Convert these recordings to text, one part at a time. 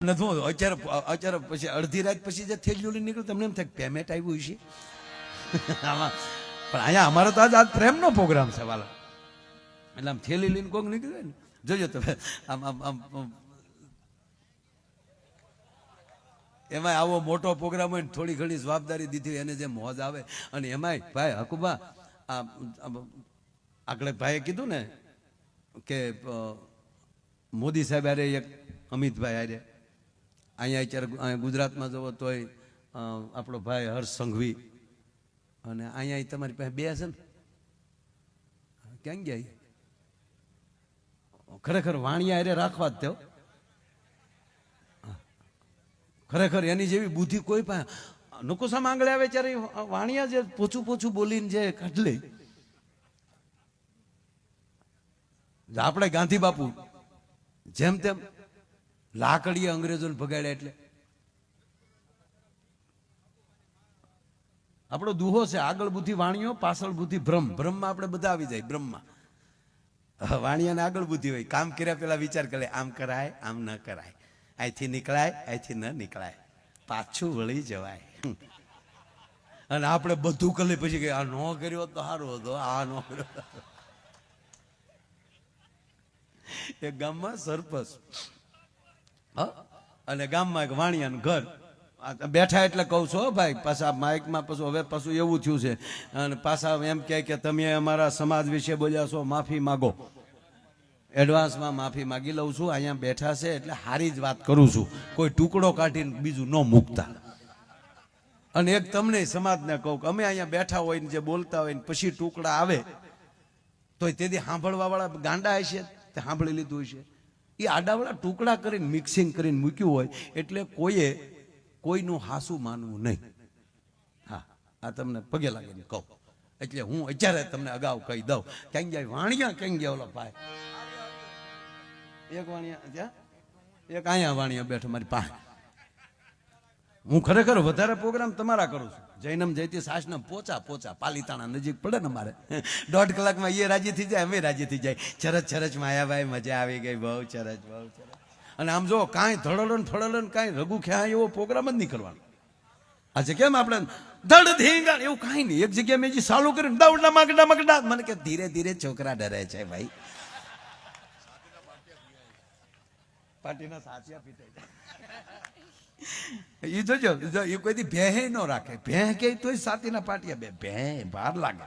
નથી અત્યારે પછી અડધી રાત પછી જે થેલીઓ લઈને નીકળે તમને એમ થાય પેમેન્ટ આવ્યું છે આમાં. પણ અહીંયા અમારો તો આજ પ્રેમનો પ્રોગ્રામ છે વાલા, એટલે આમ થેલી લઈને કોક નીકળે ને જોજો તમે આમ આમ આમ એમાં આવો મોટો પ્રોગ્રામ હોય ને થોડી ઘણી જવાબદારી દીધી એને જે મોજ આવે. અને એમાંય ભાઈ હકુબા આગળ ભાઈએ કીધું ને કે મોદી સાહેબ હારે એક અમિતભાઈ હારે અહીંયા અત્યારે ગુજરાતમાં જવો તોય આપણો ભાઈ હર્ષ સંઘવી, અને અહીંયા તમારી પાસે બે છે ને ક્યાં ગયા ખરેખર વાણિયા હારે રાખવા જ તેઓ ખરેખર એની જેવી બુદ્ધિ કોઈ પાસે નકુસામાં આંગળે આવે ત્યારે વાણિયા જે પોચું પોચું બોલીને જે કાઢલે. આપણે ગાંધી બાપુ જેમ તેમ લાકડીએ અંગ્રેજોને ભગાડ્યા, એટલે આપણો દુહો છે આગળ બુદ્ધિ વાણિયો પાછળ બુદ્ધિ ભ્રમ. ભ્રમમાં આપણે બધા આવી જાય બ્રહ્મમાં. વાણિયાને આગળ બુદ્ધિ હોય, કામ કર્યા પેલા વિચાર કરે આમ કરાય આમ ન કરાય, અહીંથી નીકળાય અહીંથી ન નીકળાય, પાછું વળી જવાય. અને આપણે બધું કરી પછી કે આ ન કર્યો તો સારું હતો, આ ન કર્યો. એક ગામમાં સરપંચ અને ગામમાં એક વાણિયાનું ઘર બેઠા, એટલે કહું છું ભાઈ પાછા માઇકમાં પાછું હવે પાછું એવું થયું છે અને પાછા એમ કહે કે તમે અમારા સમાજ વિશે બોલ્યા છો, માફી માગો. એડવાન્સમાં માફી માગી લઉં છું, અહીંયા બેઠા છે એટલે સારી જ વાત કરું છું, કોઈ ટુકડો કાઢીને બીજું ન મૂકતા. અને એક તમને સમાજને કહું કે અમે અહીંયા બેઠા હોય ને જે બોલતા હોય ને પછી ટુકડા આવે તો તેથી સાંભળવા વાળા ગાંડા હશે તે સાંભળી લીધું હશે. એ આડાવાળા ટુકડા કરીને મિક્સિંગ કરીને મૂક્યું હોય એટલે કોઈએ કોઈનું હાસું માનવું નહીં. હા, આ તમને પગે લાગીને કહું, એટલે હું અત્યારે તમને અગાઉ કહી દઉં. ક્યાં જાય વાણિયા, ક્યાં ગયા ઓલો ભાઈ? એક વાણિયા ત્યાં, એક અહીંયા વાણિયા બેઠો મારી પાસે. હું ખરેખર વધારે પ્રોગ્રામ તમારા કરું છું. જૈનમ જયતી સાસનમ પોચા પોચા પાલીતાણા નજીક પડે ને મારે 1.5 કલાકમાં એ રાજી થઈ જાય, અમે રાજી થઈ જાય. ચરચ ચરચ માયાભાઈ મજા આવી ગઈ, બહુ ચરચ બહુ ચરચ. અને આમ જો કાંઈ ધડલન ફળલન કાંઈ રઘુ ખ્યા એવો પ્રોગ્રામ જ નહીં કરવાનો. આજે કેમ આપણે ધડ ધીંગા એવું કાંઈ નહીં, એક જગ્યાએ મેં જે ચાલુ કર્યું દવડા મગડા મગડા, મને કે ધીરે ધીરે છોકરા ડરે છે ભાઈ. પાર્ટીના સાચિયા પીતા એ જોજો, એ કોઈ દી ભેહે ન રાખે. ભેહ કે તોય સાતીના પાટિયા બે ભે બહાર લાગે.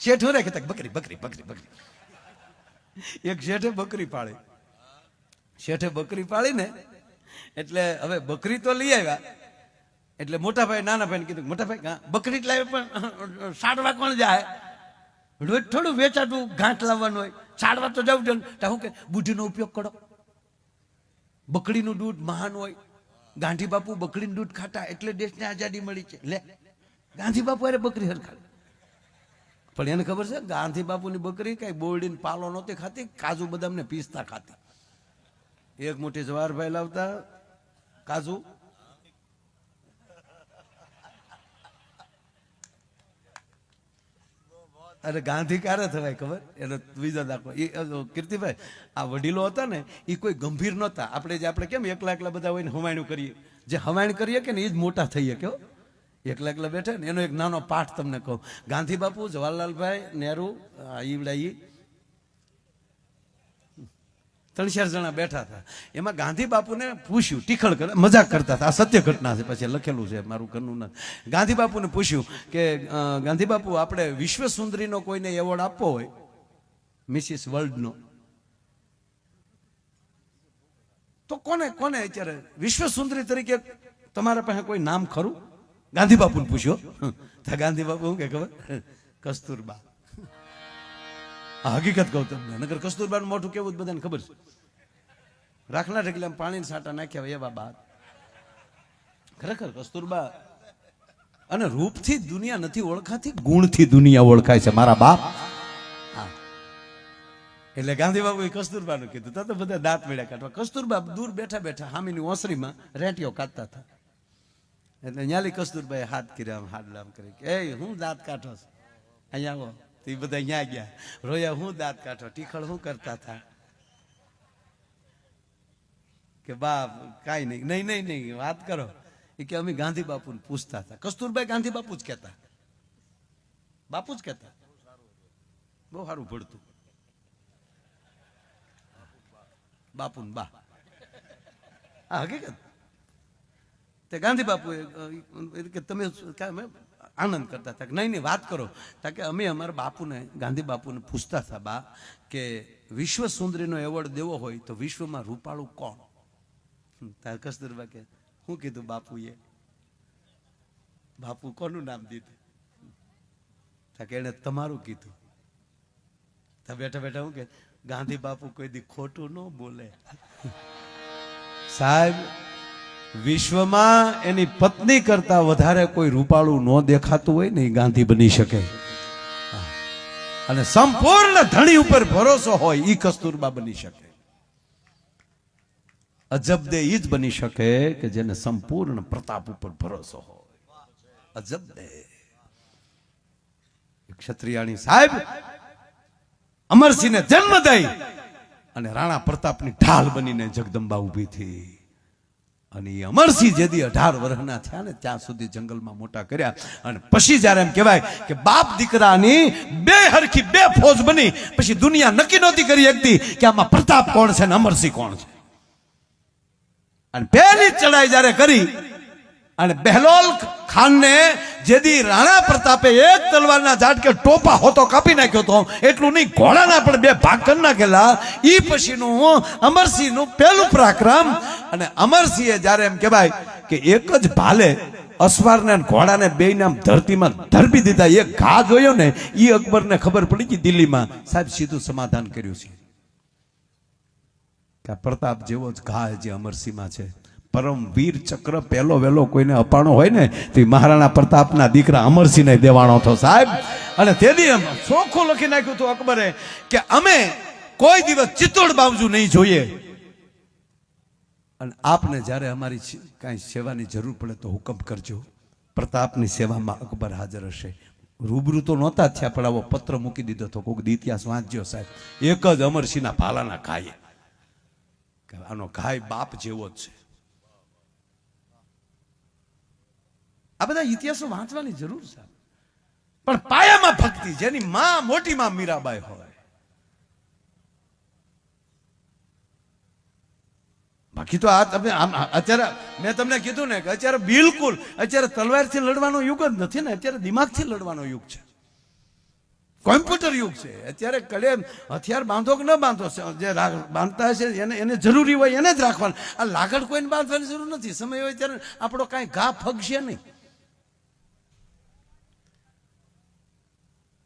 શેઠો રે કે બકરી બકરી બકરી બકરી. એક શેઠે બકરી પાળી, શેઠે બકરી પાળી ને એટલે હવે બકરી તો લઈ આવ્યા. એટલે મોટા ભાઈ નાના ભાઈને કીધું મોટા ભાઈ બકરી લાવે પણ સાડવા કોણ જાય? રોજ થોડું વેચાતું ઘાટ લાવવાનું હોય, સાડવા તો જવું જોઈએ. હું કે બુદ્ધિનો ઉપયોગ કરો. બકરીનું દૂધ મહાન હોય. ગાંધી બાપુ બકરીનું દૂધ ખાતા એટલે દેશને આઝાદી મળી છે. લે ગાંધી બાપુ અરે બકરી હરખાડી, પણ એને ખબર છે ગાંધી બાપુની બકરી કઈ બોરડીને પાલો નહોતી ખાતી, કાજુ બદામ ને પીસતા ખાતી. એક મોટી જવાહરભાઈ લાવતા કાજુ, અરે ગાંધી ક્યારે થવાય ખબર? એનો બીજો દાખલો એ કીર્તિભાઈ, આ વડીલો હતા ને એ કોઈ ગંભીર નહોતા. આપણે કેમ એકલા એકલા બધા હોય ને હવાણું કરીએ, જે હવાણ કરીએ કે ને એ જ મોટા થઈએ. કેવો એકલા એકલા બેઠા ને એનો એક નાનો પાઠ તમને કહું. ગાંધી બાપુ, જવાહરલાલભાઈ નહેરુ, ઈવડા 3-4 જણા બેઠા હતા. એમાં ગાંધી બાપુને પૂછ્યું, ટીખળ કરે મજાક કરતા હતા, આ સત્ય ઘટના છે, પછી લખેલું છે મારું ઘરનું ના. ગાંધી બાપુને પૂછ્યું કે ગાંધી બાપુ આપણે વિશ્વ સુંદરીનો કોઈને એવોર્ડ આપવો હોય, મિસિસ વર્લ્ડનો, તો કોને કોને અત્યારે વિશ્વ સુંદરી તરીકે તમારા પાસે કોઈ નામ ખરું? ગાંધી બાપુને પૂછ્યો. ગાંધી બાપુ શું કે ખબર? કસ્તુરબા. હકીકત કહું તમને, નગર કસ્તુરબાનું મોઢું કેવું બધાને ખબર છે. રાખના ઢગલા પાણીના સાટા નાખ્યા હોય એવા બાદ. ખરેખર કસ્તુરબા. અને રૂપથી દુનિયા નથી ઓળખાતી, ગુણથી દુનિયા ઓળખાય છે મારા બાપ. હા, એટલે ગાંધી બાબુ કસ્તુરબાનું કીધું તો બધા દાંત મેળ્યા કાઢવા. કસ્તુરબા દૂર બેઠા બેઠા હામીની ઓસરીમાં રેટીઓ કાઢતા હતા. એટલે ન્યાલી કસ્તુરબાએ હાથ કર્યા, હાથ લામ કરી કે એ હું દાંત કાઢો છું, અહીંયા આવો. એ બધા અહીંયા ગયા, રોયા હું દાંત કાઢો, ટીખળ હું કરતા હતા. કે બાપ કાંઈ નહીં, નહીં નહીં નહીં વાત કરો. એ કે અમે ગાંધી બાપુને પૂછતા હતા. કસ્તુરબાઈ ગાંધી બાપુ જ કહેતા, બાપુ જ કહેતા. બહુ સારું ભળતું, બાપુ ને બા. આ હકીકત. તે ગાંધી બાપુ કે તમે આનંદ કરતા હતા કે નહીં નહીં વાત કરો. કે અમે અમારા બાપુને ગાંધી બાપુને પૂછતા હતા બા કે વિશ્વ સુંદરીનો એવોર્ડ દેવો હોય તો વિશ્વમાં રૂપાળું કોણ? તાર કસ્તુરબા કે શું કીધું બાપુએ? બાપુ કોનું નામ દીધું? કે એને તમારું કીધું. બેઠા બેઠા હું કે ગાંધી બાપુ કોઈ દી ખોટું ન બોલે. સાહેબ વિશ્વમાં એની પત્ની કરતા વધારે કોઈ રૂપાળું ન દેખાતું હોય ને એ ગાંધી બની શકે, અને સંપૂર્ણ ધણી ઉપર ભરોસો હોય એ કસ્તુરબા બની શકે. અજબદે ઈ જ બની શકે કે જેને સંપૂર્ણ પ્રતાપ ઉપર ભરોસો હોય. અજબદે ક્ષત્રિયાણી સાહેબ અમરસિંહને જન્મ દઈ અને રાણા પ્રતાપની ઢાલ બનીને જગદંબા ઊભી થઈ. અને એ અમરસિંહ જેદી 18 વર્ષના થયા ને ત્યાં સુધી જંગલમાં મોટા કર્યા. અને પછી જયારે એમ કહેવાય કે બાપ દીકરાની બે હરખી બે ફોજ બની, પછી દુનિયા નક્કી નહોતી કરી શકતી કે આમાં પ્રતાપ કોણ છે ને અમરસિંહ કોણ છે. અને પહેલી ચડાઈ જયારે કરી અને બહેલોલ ખાનને જેદી રાણા પ્રતાપે એક તલવારના ઝાટકે ટોપા હોતો કાપી નાખ્યો તો, એટલું નહીં ઘોડાના પણ બે ભાગ કરી નાખેલા. ઈ પછીનું અમરસિંહનું પહેલું પરાક્રમ. અને અમરસિંહે જયારે એમ કહેવાય કે એક જ ભાલે અસવારને ઘોડાને બેયને આમ ધરતીમાં ધરબી દીધા. એક ઘા જોયો ને ઈ અકબરને ખબર પડી ગઈ દિલ્હીમાં, સાહેબ સીધું સમાધાન કર્યું છે કે પ્રતાપ જેવો જ ઘા જે અમરસિંહમાં છે. પરમ વીર ચક્ર પહેલો વેલો કોઈને અપાણો હોય ને તો મહારાણા પ્રતાપના દીકરા અમરસિંહને દેવાણો હતો સાહેબ. અને તેથી ચોખ્ખું લખી નાખ્યું હતું અકબરે કે અમે કોઈ દિવસ ચિત્તોડ બાવજુ નહીં જોઈએ, અને આપને જ્યારે અમારી કાંઈ સેવાની જરૂર પડે તો હુકમ કરજો. પ્રતાપની સેવામાં અકબર હાજર હશે. રૂબરૂ તો નહોતા થયા, પણ આવો પત્ર મૂકી દીધો હતો. કોઈક ઇતિહાસ વાંચજો સાહેબ. એક જ અમરસિંહના ભાલાના ઘાય, આનો ઘાય બાપ જેવો જ છે. આ બધા ઇતિહાસો વાંચવાની જરૂર છે. પણ પાયામાં ભક્તિ, જેની માં મોટી માં મીરાબાઈ હોય. બાકી તો આ તમે અત્યારે મેં તમને કીધું ને કે અત્યારે બિલકુલ અત્યારે તલવારથી લડવાનો યુગ જ નથી ને, અત્યારે દિમાગથી લડવાનો યુગ છે, કોમ્પ્યુટર યુગ છે. અત્યારે કડે હથિયાર બાંધો કે ન બાંધો, જે બાંધતા હશે એને જરૂરી હોય એને જ રાખવાનું. આ લાકડ કોઈને બાંધવાની જરૂર નથી. સમય હોય ત્યારે આપણો કાંઈ ઘા ફગશે નહીં.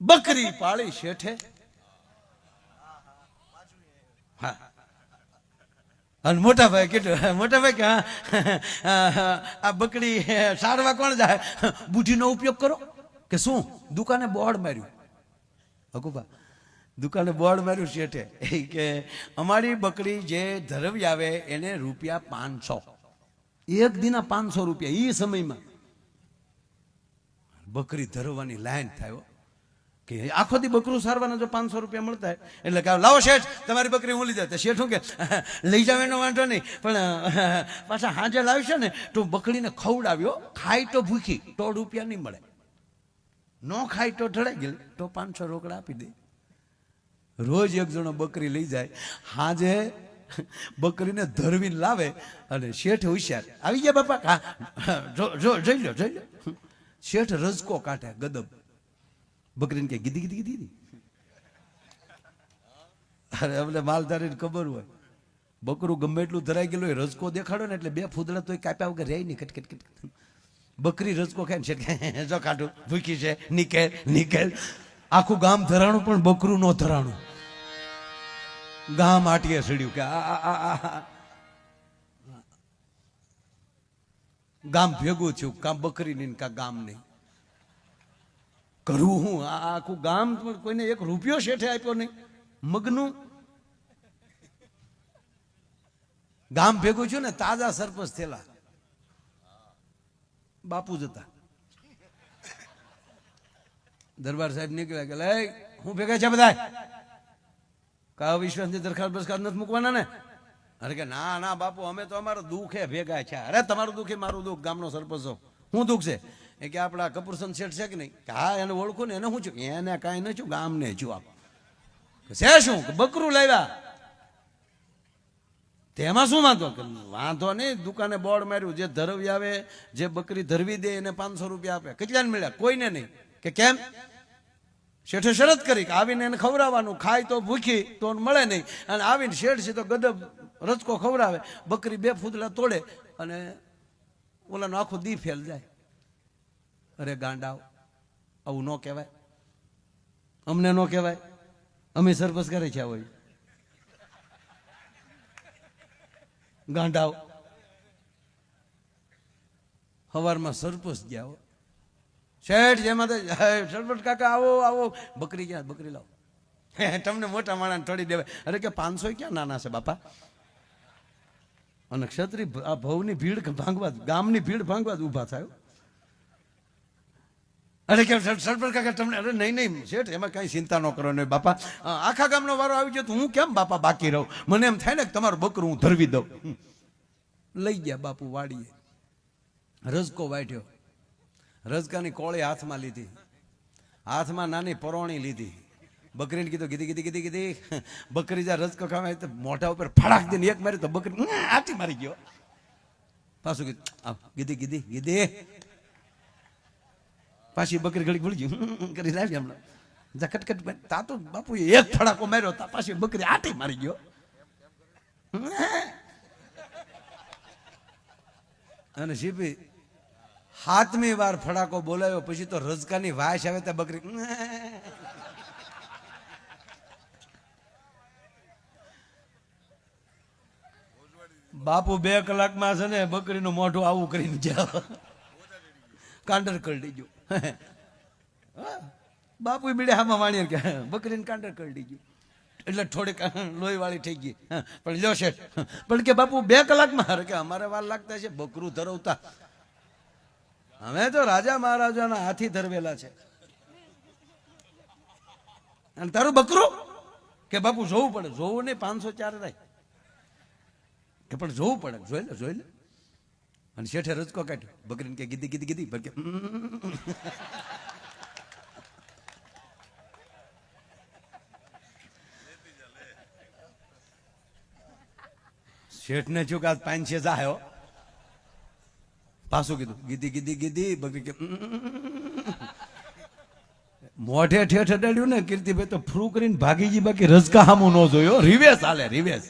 બકરી પાળી શેઠે, હા, અને મોટા ભાઈ કીધું, મોટા ભાઈ કે આ બકરી સારવા કોણ જાય? બુઢીનો ઉપયોગ કરો. કે શું? દુકાને બોર્ડ માર્યું. હકુબા દુકાને બોર્ડ માર્યું શેઠે કે અમારી બકરી જે ધરવી આવે એને રૂપિયા 500, એક દિના 500 રૂપિયા. એ સમયમાં બકરી ધરવાની લાઈન થાય કે આખો દી બકરું સારવાના જો 500 રૂપિયા મળતા હોય એટલે કે લાવો શેઠ તમારી બકરી હું લઈ જાય. શેઠ શું કે લઈ જાવ એનો વાંધો નહીં, પણ પાછા હાજે લાવશે ને તો બકરીને ખવડાવ્યો, ખાય તો ભૂખી તો રૂપિયા નહીં મળે, ન ખાય તો ઢળાઈ ગયેલ તો 500 રોકડા આપી દે. રોજ એક જણો બકરી લઈ જાય, હાજે બકરીને ધરવીને લાવે અને શેઠ હોશિયાર આવી ગયા બાપા. હા જોઈ લો જોઈ લો. શેઠ રજકો કાઢે ગદબ, બકરીને કે ગીધી ગીધી ગીધી. અરે અમને માલધારીને ખબર હોય બકરું ગમે એટલું ધરાઈ ગયેલું હોય, રજકો દેખાડો ને એટલે બે ફૂદડા તો કાપ્યા વગર રહે નહીં. કટકટ કટ. બકરી રજકો ખાય છે, જો કાઢું ભૂખી છે, નીકળ નીકળ. આખું ગામ ધરાણું પણ બકરું નો ધરાણું. ગામ આટીએ સડ્યું કે ગામ ભેગું થયું, કાં બકરી નહીં કાં ગામ નહીં. કરવું હું? આ આખું ગામ કોઈને 1 રૂપિયો શેઠે આપ્યો નહીં. મગનું ગામ ભેગું છું ને, તાજા સરપંચ થયેલા બાપુ જ હતા. દરબાર સાહેબ નીકળ્યા કે લઈ હું ભેગા છે બધા, કા વિશ્વાસની દરખાસ્ત બરખાસ્ત નથી મૂકવાના ને? અરે કે ના ના બાપુ અમે તો અમારું દુઃખે ભેગા છે. અરે તમારું દુઃખ એ મારું દુઃખ, ગામનો સરપંચ છો. શું દુઃખ છે? એ કે આપણા કપૂરચંદ શેઠ છે કે નહીં? કે હા એને ઓળખું ને. એને શું છું? એને કાંઈ ન છું, ગામને છું. આપ છે શું? બકરું લાવ્યા. તેમાં શું વાંધો? વાંધો નહીં, દુકાને બોર્ડ માર્યું, જે ધરવી આવે, જે બકરી ધરવી દે એને 500 રૂપિયા આપે. કેટલાને મળ્યા? કોઈને નહીં. કે કેમ? શેઠે શરત કરી કે આવીને એને ખવડાવવાનું, ખાય તો ભૂખી તો મળે નહીં, અને આવીને શેઠ છે તો ગદબ રચકો ખવડાવે, બકરી 2 ફૂદડા તોડે અને ઓલાનો આખો દી ફેલ જાય. અરે ગાંડાઓ, આવું ન કહેવાય, અમને ન કહેવાય, અમે સરપંચ કરે છે હોય. ગાંડાઓ સવારમાં સરપંચ ગયા, શેઠ જેમાં સરપંચ કાકા આવો આવો, બકરી ક્યાં? બકરી લાવો. તમને મોટા માણસ થોડી દેવાય. અરે કે 500 ક્યાં નાના છે બાપા? અને ક્ષત્રિય આ ભવની ભીડ ભાંગવા, ગામની ભીડ ભાંગવા જ ઊભા થાય. અરે કે સરપંચ કાકા તમને? અરે નહીં નહીં શેઠ, એમાં કઈ ચિંતા ન કરો ને બાપા, આખા ગામનો વારો આવી ગયો તો હું કેમ બાપા બાકી રહું? મને એમ થાય ને કે તમારું બકરું હું ધરવી દઉં. લઈ ગયા બાપુ વાડીએ, રજકો વાટ્યો, રજકાની કોળી હાથમાં લીધી, હાથમાં નાની પરોણી લીધી, બકરીને કીધું ગીધી ગીધી ગીધી ગીધી. બકરી જ્યાં રજકો ખાવા તો મોઢા ઉપર ફડાક દઈને એક મારી તો બકરી આટી મારી ગયો. પાછું કીધું ગીધી ગીધી ગીધી. પાછી બકરી ઘડી ભૂલી ગયું કરી લાવી હમણાં કટકટ. તા તો બાપુ એક ફડાકો માર્યો, તા પાછી બકરી આટી મારી ગયો. અને સીપી 7મી વાર ફડાકો બોલાયો પછી તો રજકાની વાસ આવે ત્યાં બકરી. બાપુ 2 કલાકમાં છે ને બકરીનું મોઢું આવું કરીને જાવ, કાંડર કરડી ગયું. બાપુ બીડે હામાં વાણીએ કે બકરીને કાંડર કરડી ગયું, એટલે થોડીક લોહી વાળી થઈ ગઈ. પણ લ્યો શેઠ, પણ કે બાપુ 2 કલાકમાં? અરે કે અમારે વાર લાગતા છે બકરું ધરવતા. અમે તો રાજા મહારાજાના હાથી ધરવેલા છે, અને તારું બકરું? કે બાપુ જોવું પડે. જોવું નહીં, 504 રાય કે પણ જોવું પડે. જોઈ લે જોઈ લે. અને શેઠે રજકો કાઢ્યો, બકરીને કે ગીધી ગીધી ગીધી. કે શેઠ ને ચૂક આજ 5-6 જાયો. પાછું કીધું ગીધી ગીધી ગીધી. બકરી કે મોઢે ઠેઠ અડાડ્યું ને કીર્તિભાઈ તો ફ્રૂ કરીને ભાગી ગઈ. બાકી રજકા હામું ન જોયો. રિવેશ હાલે રિવેશ.